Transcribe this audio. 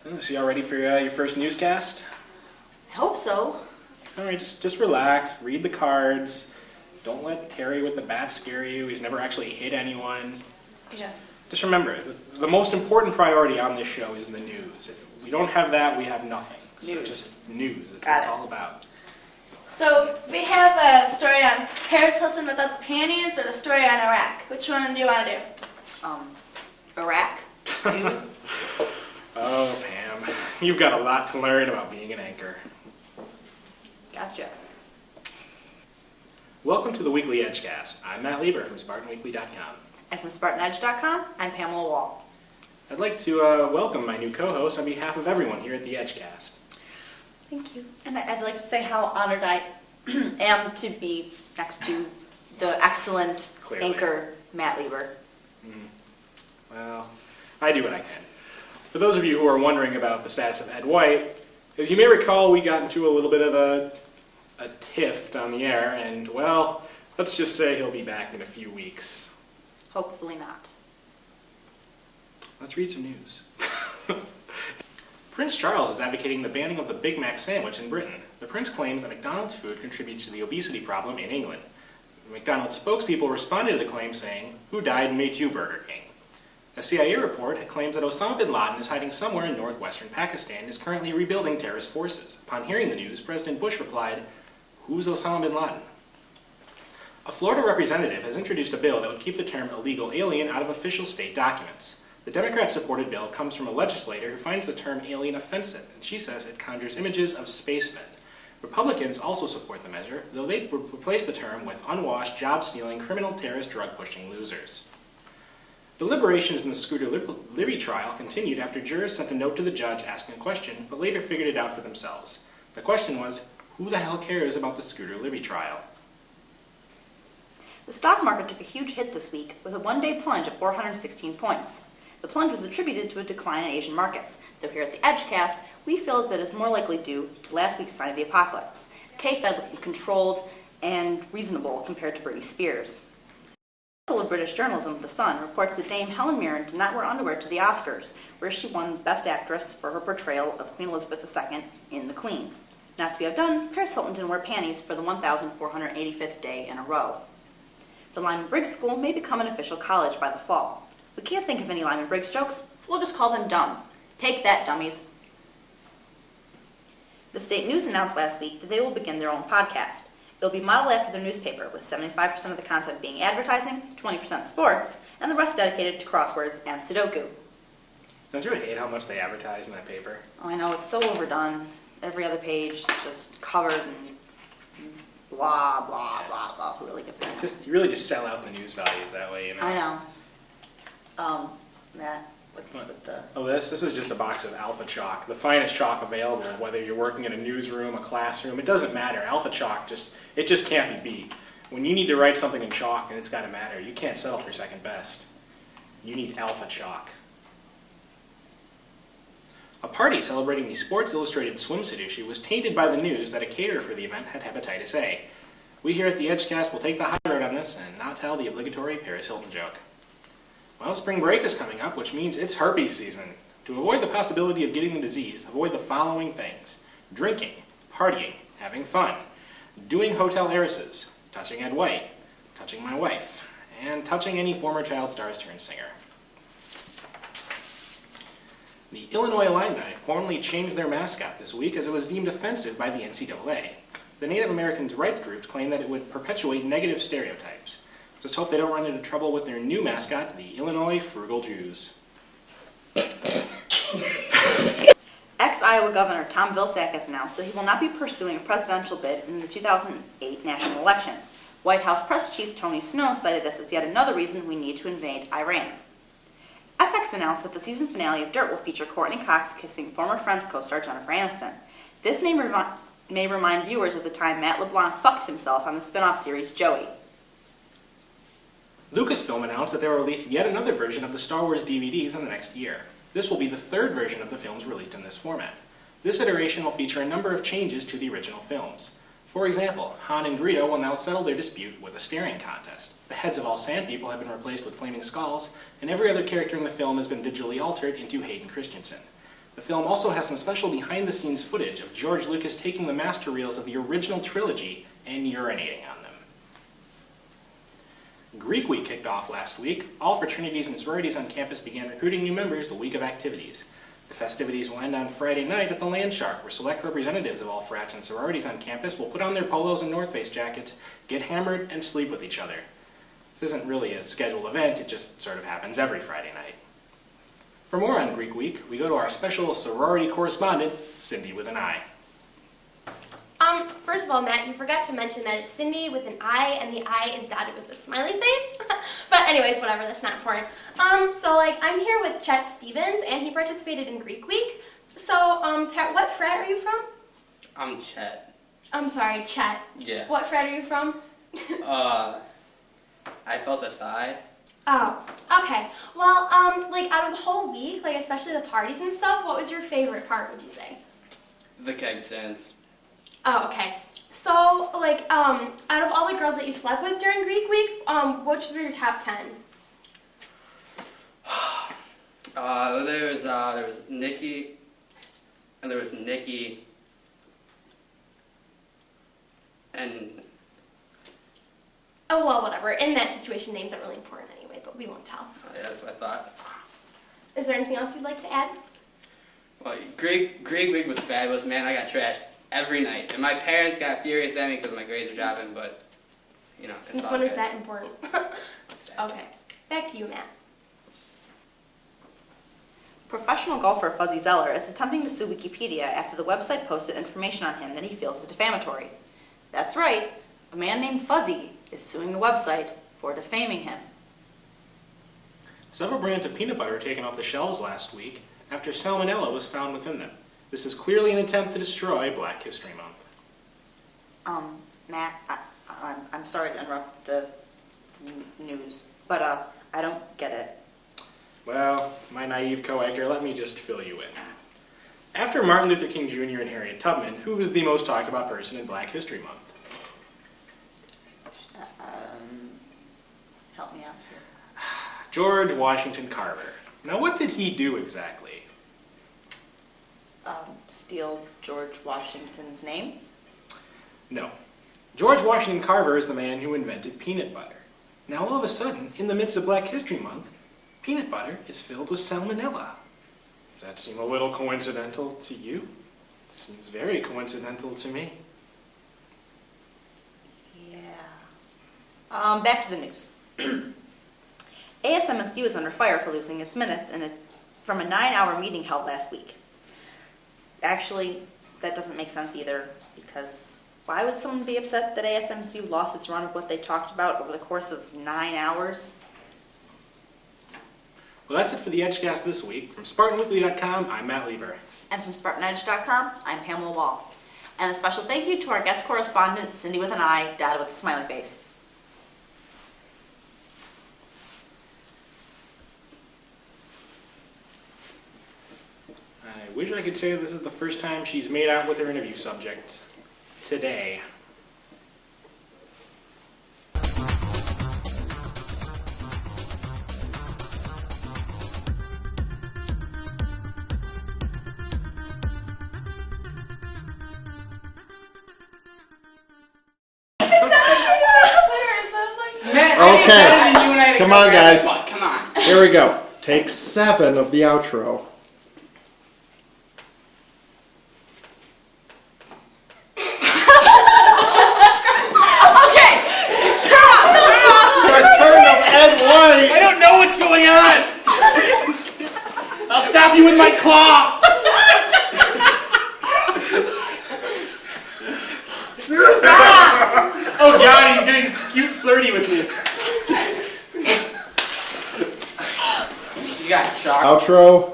So y'all ready for your first newscast? I hope so. All right, just relax, read the cards. Don't let Terry with the bat scare you. He's never actually hit anyone. Just remember, the most important priority on this show is the news. If we don't have that, we have nothing. So News. Just news. That's what it's all about. So we have a story on Paris Hilton without the panties, or the story on Iraq. Which one do you want to do? Iraq news. Oh, Pam, you've got a lot to learn about being an anchor. Gotcha. Welcome to the weekly Edgecast. I'm Matt Lieber from SpartanWeekly.com. And from SpartanEdge.com, I'm Pamela Wall. I'd like to welcome my new co-host on behalf of everyone here at the Edgecast. Thank you. And I'd like to say how honored I am to be next to the excellent anchor, Matt Lieber. Well, I do what I can. For those of you who are wondering about the status of Ed White, as you may recall, we got into a little bit of a tiff on the air, and, well, let's just say he'll be back in a few weeks. Hopefully not. Let's read some news. Prince Charles is advocating the banning of the Big Mac sandwich in Britain. The prince claims that McDonald's food contributes to the obesity problem in England. The McDonald's spokespeople responded to the claim saying, "Who died and made you Burger King?" A CIA report claims that Osama bin Laden is hiding somewhere in northwestern Pakistan and is currently rebuilding terrorist forces. Upon hearing the news, President Bush replied, "Who's Osama bin Laden?" A Florida representative has introduced a bill that would keep the term illegal alien out of official state documents. The Democrat-supported bill comes from a legislator who finds the term alien offensive, and she says it conjures images of spacemen. Republicans also support the measure, though they replace the term with unwashed, job-stealing, criminal, terrorist, drug-pushing losers. Deliberations in the Scooter Libby trial continued after jurors sent a note to the judge asking a question, but later figured it out for themselves. The question was, who the hell cares about the Scooter Libby trial? The stock market took a huge hit this week with a one-day plunge of 416 points. The plunge was attributed to a decline in Asian markets, though here at the Edgecast, we feel that is more likely due to last week's sign of the apocalypse, K-Fed looking controlled and reasonable compared to Britney Spears. The Journal of British Journalism, The Sun, reports that Dame Helen Mirren did not wear underwear to the Oscars, where she won Best Actress for her portrayal of Queen Elizabeth II in The Queen. Not to be outdone, Paris Hilton didn't wear panties for the 1,485th day in a row. The Lyman Briggs School may become an official college by the fall. We can't think of any Lyman Briggs jokes, so we'll just call them dumb. Take that, dummies. The State News announced last week that they will begin their own podcast. It'll be modeled after their newspaper, with 75% of the content being advertising, 20% sports, and the rest dedicated to crosswords and Sudoku. Don't you hate how much they advertise in that paper? Oh, I know, it's so overdone. Every other page is just covered in blah, blah, blah, blah. Who really gives a damn? You really just sell out the news values that way, you know? I know. Matt, what's with the... Oh, this is just a box of Alpha Chalk, the finest chalk available, whether you're working in a newsroom, a classroom, it doesn't matter. Alpha Chalk, it just can't be beat. When you need to write something in chalk and it's got to matter, you can't settle for second best. You need Alpha Chalk. A party celebrating the Sports Illustrated swimsuit issue was tainted by the news that a caterer for the event had hepatitis A. We here at the Edgecast will take the high road on this and not tell the obligatory Paris Hilton joke. Well, spring break is coming up, which means it's herpes season. To avoid the possibility of getting the disease, avoid the following things: drinking, partying, having fun, doing hotel heiresses, touching Ed White, touching my wife, and touching any former child stars turned singer. The Illinois Illini formally changed their mascot this week as it was deemed offensive by the NCAA. The Native American rights groups claim that it would perpetuate negative stereotypes. Just hope they don't run into trouble with their new mascot, the Illinois Frugal Jews. Ex-Iowa Governor Tom Vilsack has announced that he will not be pursuing a presidential bid in the 2008 national election. White House press chief Tony Snow cited this as yet another reason we need to invade Iran. FX announced that the season finale of Dirt will feature Courtney Cox kissing former Friends co-star Jennifer Aniston. This may remind viewers of the time Matt LeBlanc fucked himself on the spin-off series Joey. Lucasfilm announced that they will release yet another version of the Star Wars DVDs in the next year. This will be the third version of the films released in this format. This iteration will feature a number of changes to the original films. For example, Han and Greedo will now settle their dispute with a staring contest. The heads of all Sand People have been replaced with flaming skulls, and every other character in the film has been digitally altered into Hayden Christensen. The film also has some special behind-the-scenes footage of George Lucas taking the master reels of the original trilogy and urinating on them. Greek Week kicked off last week. All fraternities and sororities on campus began recruiting new members the week of activities. The festivities will end on Friday night at the Land Shark, where select representatives of all frats and sororities on campus will put on their polos and North Face jackets, get hammered, and sleep with each other. This isn't really a scheduled event, it just sort of happens every Friday night. For more on Greek Week, we go to our special sorority correspondent, Cindi with an I. First of all, Matt, you forgot to mention that it's Cindi with an I, and the I is dotted with a smiley face. But anyways, whatever, that's not important. I'm here with Chet Stevens, and he participated in Greek Week. So, what frat are you from? I'm Chet. I'm sorry, Chet. Yeah. What frat are you from? I felt a thigh. Oh, okay. Well, out of the whole week, especially the parties and stuff, what was your favorite part, would you say? The keg stands. Oh, okay. So, out of all the girls that you slept with during Greek Week, which were your top 10? There was Nikki, and there was Nikki, and... Oh, well, whatever. In that situation, names aren't really important anyway, but we won't tell. Yeah, that's what I thought. Is there anything else you'd like to add? Well, Greek Week was fabulous, man. I got trashed every night. And my parents got furious at me because my grades are dropping, but, it's Since all when good. is that important? Okay. Back to you, Matt. Professional golfer Fuzzy Zeller is attempting to sue Wikipedia after the website posted information on him that he feels is defamatory. That's right, a man named Fuzzy is suing the website for defaming him. Several brands of peanut butter were taken off the shelves last week after salmonella was found within them. This is clearly an attempt to destroy Black History Month. Matt, I'm sorry to interrupt the news, but I don't get it. Well, my naive co-anchor, let me just fill you in. After Martin Luther King Jr. and Harriet Tubman, who was the most talked about person in Black History Month? Help me out here. George Washington Carver. Now, what did he do exactly? Steal George Washington's name? No. George Washington Carver is the man who invented peanut butter. Now, all of a sudden, in the midst of Black History Month, peanut butter is filled with salmonella. Does that seem a little coincidental to you? It seems very coincidental to me. Yeah. Back to the news. ASMSU is under fire for losing its minutes from a 9-hour meeting held last week. Actually, that doesn't make sense either, because why would someone be upset that ASMSU lost its run of what they talked about over the course of 9 hours? Well, that's it for the Edgecast this week. From SpartanWeekly.com, I'm Matt Lieber. And from SpartanEdge.com, I'm Pamela Wall. And a special thank you to our guest correspondent, Cindi with an I, dotted with a smiley face. I wish I could say this is the first time she's made out with her interview subject today. Okay, come on guys, Come on. here we go. Take 7 of the outro. Return of Ed White! I don't know what's going on! I'll stab you with my claw! Oh god, he's getting cute flirty with me. You got shocked. Outro.